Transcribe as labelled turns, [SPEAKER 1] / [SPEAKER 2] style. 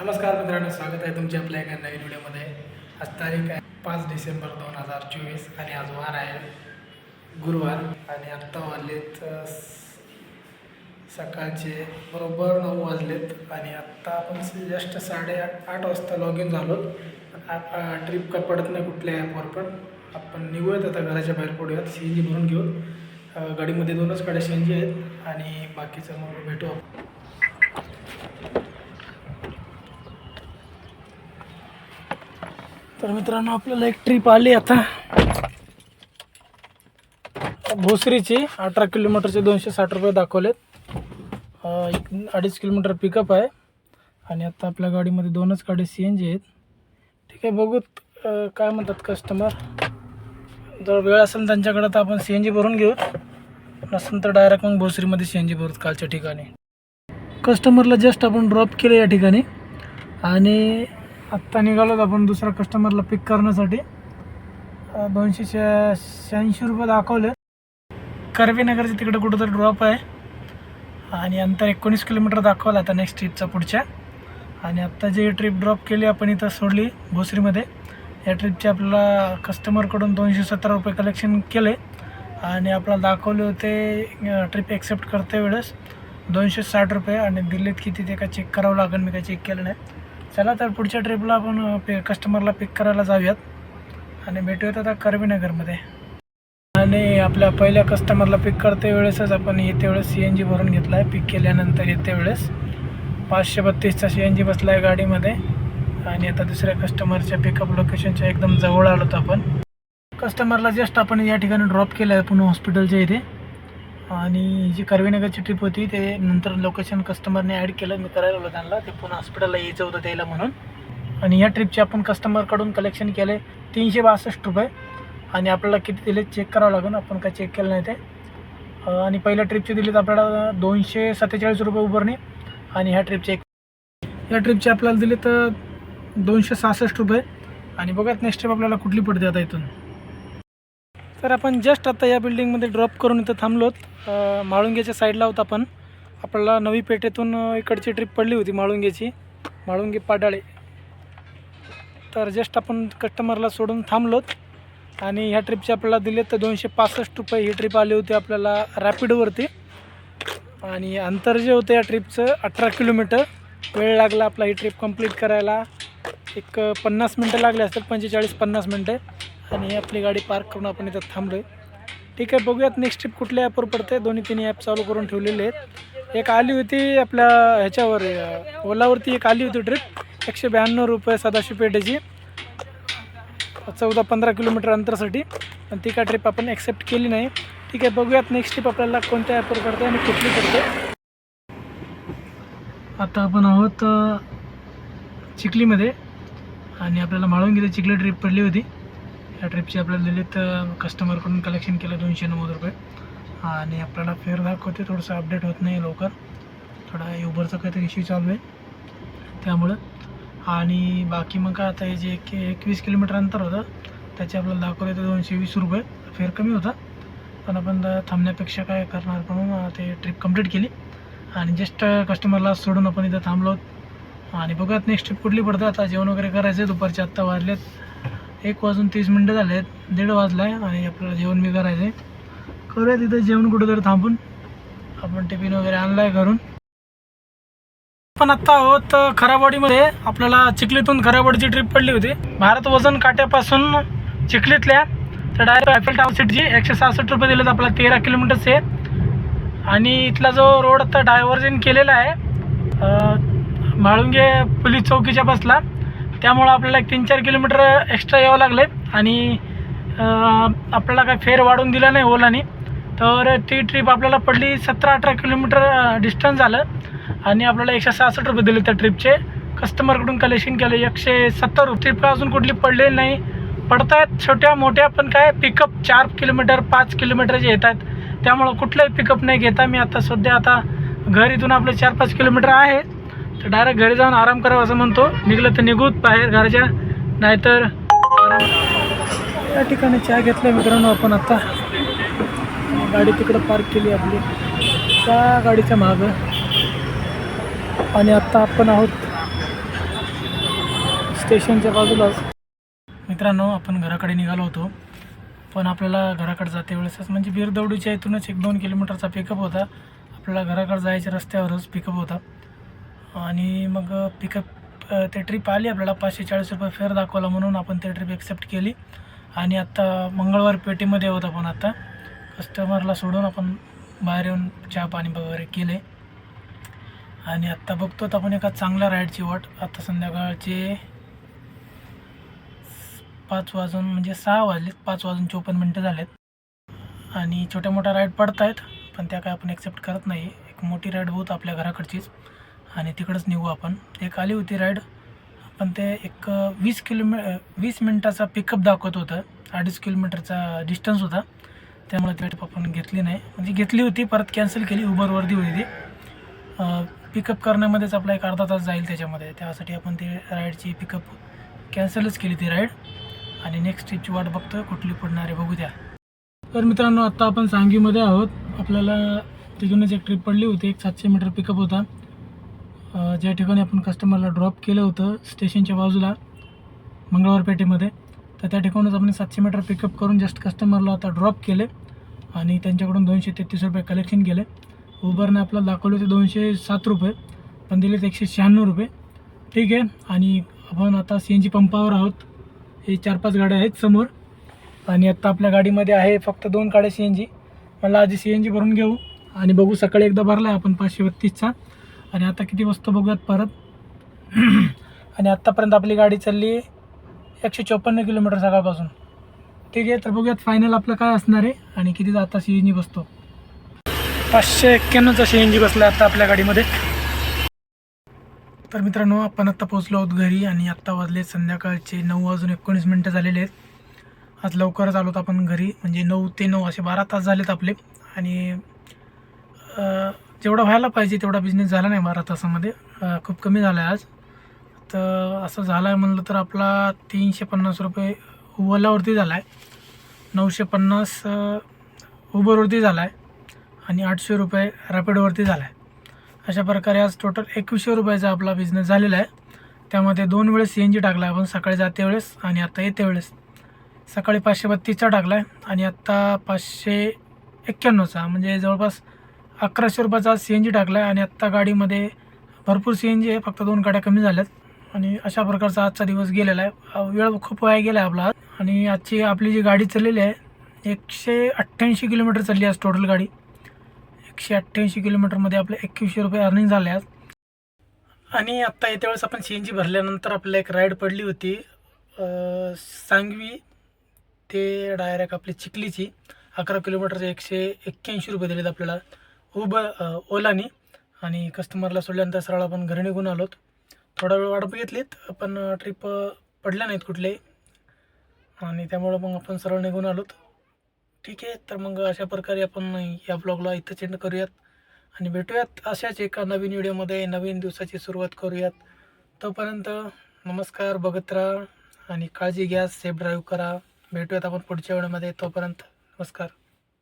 [SPEAKER 1] नमस्कार मित्रांनो, स्वागत आहे तुमच्या आपल्या एका नवीन व्हिडिओमध्ये। आज तारीख आहे 5 डिसेंबर 2024 आणि आज वार आहे गुरुवार आणि आत्ता वाजलेत सकाळचे बरोबर 9 वाजलेत आणि आत्ता आपण जस्ट 8:30 वाजता लॉग इन झालो। ट्रिप का पडत नाही कुठल्या ॲपवर, पण आपण निघूयात आता, घराच्या बाहेर पडूयात, CNG भरून घेऊ। गाडीमध्ये 2च गाड्या CNG आहेत आणि बाकीचं मग भेटू आपण। तर मित्रांनो, आपल्याला एक ट्रिप आली आता भोसरीची। 18 किलोमीटरचे 260 रुपये दाखवलेत। 2.5 किलोमीटर पिकअप आहे आणि आता आपल्या गाडीमध्ये 2च गाडी CNG आहेत। ठीक आहे, बघूत काय म्हणतात कस्टमर। जर वेळ असेल त्यांच्याकडे तर आपण CNG भरून घेऊ, नसेल तर डायरेक्ट मग भोसरीमध्ये CNG भरूत कालच्या ठिकाणी। कस्टमरला जस्ट आपण ड्रॉप केलं या ठिकाणी आणि आत्ता निघालो आपण दुसऱ्या कस्टमरला पिक करण्यासाठी। 286 रुपये दाखवले। कर्वेनगरच्या तिकडे कुठंतरी ड्रॉप आहे आणि अंतर 19 किलोमीटर दाखवलं आता नेक्स्ट ट्रिपचा पुढच्या। आणि आत्ता जी ट्रिप ड्रॉप केली आपण इथं सोडली भोसरीमध्ये, या ट्रिपचे आपल्याला कस्टमरकडून 217 रुपये कलेक्शन केले आणि आपल्याला दाखवले होते ट्रिप ॲक्सेप्ट करते वेळेस 260 रुपये आणि दिलेत किती ते काय चेक करावं लागेल, मी काही चेक केलं नाही। चला तर पुढच्या ट्रिपला आपण कस्टमरला पिक करायला जाऊयात आणि भेटूयात आता कर्वेनगरमध्ये। आणि आपल्या पहिल्या कस्टमरला पिक करते वेळेसच आपण येते वेळेस CNG भरून घेतला आहे। पिक केल्यानंतर येते वेळेस 532चा CNG बसला आहे गाडीमध्ये आणि आता दुसऱ्या कस्टमरच्या पिकअप लोकेशनच्या एकदम जवळ आलो होतो आपण। कस्टमरला जस्ट आपण या ठिकाणी ड्रॉप केलं आहे पुणे हॉस्पिटलच्या इथे। आणि जी कर्वेनगरची ट्रिप होती ते नंतर लोकेशन कस्टमरने ॲड केलं, मी करायला होतं त्यांना, ते पुणे हॉस्पिटलला यायचं होतं त्याला म्हणून। आणि या ट्रिपचे आपण कस्टमरकडून कलेक्शन केले 362 रुपये आणि आपल्याला किती दिले चेक करावं लागेल, आपण काय चेक केलं नाही ते। आणि पहिल्या ट्रिपचे दिलेत आपल्याला 247 रुपये उबरणी आणि ह्या ट्रिपचे आपल्याला दिले तर 266 रुपये। आणि बघत नेक्स्ट ट्रिप आपल्याला कुठली पडते आता इथून। तर आपण जस्ट आता या बिल्डिंगमध्ये ड्रॉप करून इथं थांबलोत। माळुंगेच्या साईडला होतं आपण, आपल्याला नवी पेठेतून इकडची ट्रिप पडली होती माळुंगेची, माळुंगे पाडाळे। तर जस्ट आपण कस्टमरला सोडून थांबलोत आणि ह्या ट्रिपचे आपल्याला दिले तर 265 रुपये। ही ट्रिप आली होती आपल्याला रॅपिडोवरती आणि अंतर जे होतं या ट्रिपचं 18 किलोमीटर। वेळ लागला आपला ही ट्रिप कंप्लीट करायला, एक 50 मिनटं लागले असतील, 45-50 मिनटं। आणि आपली गाडी पार्क करून आपण इथं थांबलो आहे। ठीक आहे, बघूयात नेक्स्ट ट्रिप कुठल्या ॲपवर पडते। 2-3 ॲप चालू करून ठेवलेले आहेत। एक आली होती आपल्या ह्याच्यावर ओलावरती, एक आली होती ट्रिप 192 रुपये सदाशिव पेठेची 14-15 किलोमीटर अंतरासाठी, पण ती काय ट्रिप आपण ॲक्सेप्ट केली नाही। ठीक आहे, बघूयात नेक्स्ट ट्रिप आपल्याला कोणत्या ॲपवर पडते आणि कुठली पडते। आता आपण आहोत चिखलीमध्ये आणि आपल्याला माळुंगीला चिखली ट्रिप पडली होती। या ट्रिपची आपल्याला दिलेत कस्टमरकडून कलेक्शन केलं 290 रुपये आणि आपल्याला फेअर दाखवते, थोडंसं अपडेट होत नाही लवकर, थोडा युबरचा काहीतरी इश्यू चालू आहे त्यामुळं। आणि बाकी मग काय आता हे जे 21 किलोमीटर अंतर होतं त्याचे आपल्याला दाखवले तर 220 रुपये। फेअर कमी होता, पण आपण थांबण्यापेक्षा काय करणार म्हणून ते ट्रिप कंप्लीट केली आणि जस्ट कस्टमरला सोडून आपण इथं थांबलो आणि बघूयात नेक्स्ट ट्रिप कुठली पडते। आता जेवण वगैरे करायचं आहे, दुपारचे आत्ता वाजलेत 1:30 झाले आहेत, 1:30 वाजला आहे आणि आपल्याला जेवण बी करायचं आहे। करूया तिथं जेवण कुठेतरी थांबून, आपण टिफिन वगैरे आणला आहे घरून। पण आत्ता आहोत खराबवाडीमध्ये, आपल्याला चिखलीतून खराबवाडीची ट्रिप पडली होती। भारत वजन काट्यापासून चिखलीतल्या तर डायरेक्ट आयफेल टावर सिटीची 166 रुपये दिलेत आपल्याला 13 किलोमीटरचे। आणि इथला जो रोड आता डायव्हर्जन केलेला आहे माळुंगे पोलीस चौकीच्या बसला, त्यामुळं आपल्याला 3-4 किलोमीटर एक्स्ट्रा यावं लागले आणि आपल्याला काय फेअर वाढवून दिला नाही ओलाने। तर ती ट्रिप आपल्याला पडली 17-18 किलोमीटर डिस्टन्स झालं आणि आपल्याला 166 रुपये दिले त्या ट्रिपचे। कस्टमरकडून कलेक्शन केलं 170 रुपये। ट्रिप अजून कुठली पडलेली नाही, पडत आहेत छोट्या मोठ्या, पण काय पिकअप 4 किलोमीटर 5 किलोमीटरचे येत आहेत, त्यामुळं कुठलंही पिकअप नाही घेता मी आता सध्या। आता घर इथून आपलं 4-5 किलोमीटर आहे, तर डायरेक्ट घरी जाऊन आराम करावं असं म्हणतो। निघलं तर निघूत बाहेर घरच्या, नाहीतर या ठिकाणी चहा घेतला मित्रांनो आपण। आता गाडी तिकडं पार्क केली आपली त्या गाडीच्या मागं आणि आत्ता आपण आहोत स्टेशनच्या बाजूलाच. मित्रांनो, आपण घराकडे निघालो होतो, पण आपल्याला घराकडे जाते वेळेसच म्हणजे बिरदवडीच्या इथूनच 1-2 किलोमीटरचा पिकअप होता. आपल्याला घराकडे जायच्या रस्त्यावरच पिकअप होता आणि मग ते ट्रिप आली. आपल्याला 540 रुपये फेअर दाखवला म्हणून आपण ते ट्रिप ॲक्सेप्ट केली. आणि आत्ता मंगळवार पेठेमध्ये होत. आपण आता कस्टमरला सोडून आपण बाहेर येऊन चहा पाणी वगैरे केले आणि आत्ता बघतो आपण एका चांगल्या राईडची वाट. आता संध्याकाळचे 5 वाजून म्हणजे 6 वाजलेत, 5 वाजून 54 मिनटं झालेत आणि छोट्या मोठ्या राईड पडत आहेत, पण त्या काय आपण ॲक्सेप्ट करत नाही. एक मोठी राईड होत आपल्या घराकडचीच आणि तिकडंच निघू आपण. एक आली होती राईड, पण ते एक 20 मिनटाचा पिकअप दाखवत होतं. 2.5 किलोमीटरचा डिस्टन्स होता, त्यामुळे ती ट्रिप आपण घेतली नाही. म्हणजे घेतली होती, परत कॅन्सल केली. उबरवरती होती ती. पिकअप करण्यामध्येच आपला एक अर्धा तास जाईल त्याच्यामध्ये, त्यासाठी आपण ती राईडची पिकअप कॅन्सलच केली ती राईड आणि नेक्स्ट ट्रिपची वाट बघतो कुठली पडणार आहे बघू द्या. तर मित्रांनो, आत्ता आपण सांगवीमध्ये आहोत. आपल्याला तिथूनच एक ट्रिप पडली होती. एक 700 मीटर पिकअप होता. ज्या ठिकाणी आपण कस्टमरला ड्रॉप केलं होतं स्टेशनच्या बाजूला मंगळवार पेठेमध्ये, तर त्या ठिकाणूनच आपण 700 मीटर पिकअप करून जस्ट कस्टमरला आता ड्रॉप केले आणि त्यांच्याकडून 233 रुपये कलेक्शन केले. उबरने आपल्याला दाखवले होते 207 रुपये, पण दिलेत 196 रुपये. ठीक आहे. आणि आपण आता CNG पंपावर आहोत. हे 4-5 गाड्या आहेत समोर आणि आत्ता आपल्या गाडीमध्ये आहे फक्त 2 गाड्या CNG. मला आधी CNG भरून घेऊ आणि बघू. सकाळी एकदा भरला आहे आपण 532चा आणि आता किती वाजता बघूयात परत. आणि आत्तापर्यंत आपली गाडी चालली 154 किलोमीटर सकाळपासून. ठीक आहे, तर बघूयात फायनल आपलं काय असणार आहे आणि किती आता CNG बसतो. 591चा CNG बसला आता आपल्या गाडीमध्ये. तर मित्रांनो, आपण आत्ता पोचलो आहोत घरी आणि आत्ता वाजले संध्याकाळचे 9:19 झालेले आहेत. आज लवकरच आलो आपण घरी, म्हणजे 9 ते 9 असे 12 तास झालेत आपले. आणि जेवढा व्हायला पाहिजे तेवढा बिझनेस झाला नाही 12 तासामध्ये. खूप कमी झाला आहे आज. तर असं झालं आहे म्हणलं तर आपला 350 रुपये ओलावरती झाला आहे, 950 उबरवरती झाला आहे आणि 800 रुपये रॅपिडोवरती झाला आहे. अशा प्रकारे आज टोटल 2100 रुपयाचा आपला बिझनेस झालेला आहे. त्यामध्ये 2 वेळेस CNG टाकला आहे आपण, सकाळी जाते वेळेस आणि आत्ता येते वेळेस. सकाळी 532चा टाकला आहे आणि आत्ता 591चा, म्हणजे जवळपास 1100 रुपयाचा CNG टाकला आहे. आणि आत्ता गाडीमध्ये भरपूर CNG आहे, फक्त 2 गाड्या कमी झाल्यात. आणि अशा प्रकारचा आजचा दिवस गेलेला आहे. वेळ खूप वाया गेला आहे आपला आज. आणि आजची आपली जी गाडी चाललेली आहे 188 किलोमीटर चालली आज टोटल गाडी. 188 किलोमीटरमध्ये आपले 2100 रुपये अर्निंग झाले आज. आणि आत्ता येत्या वेळेस आपण CNG भरल्यानंतर आपल्याला एक राईड पडली होती सांगवी ते डायरेक्ट आपली चिखलीची. 11 किलोमीटरचे 181 रुपये दिलेत आपल्याला ओलानी. आणि कस्टमरला सोडल्यानंतर सरळ आपण घरी निघून आलोत. थोडा वेळ वाट बघितलीत, पण ट्रिप पडल्या नाहीत कुठलेही आणि त्यामुळं मग आपण सरळ निघून आलोत. ठीक आहे, तर मग अशा प्रकारे आपण या ब्लॉगला इथं एंड करूयात आणि भेटूयात अशाच एका नवीन व्हिडिओमध्ये. नवीन दिवसाची सुरुवात करूयात. तोपर्यंत नमस्कार, बघत राहा आणि काळजी घ्या, सेफ ड्राईव्ह करा. भेटूयात आपण पुढच्या व्हिडिओमध्ये. तोपर्यंत नमस्कार.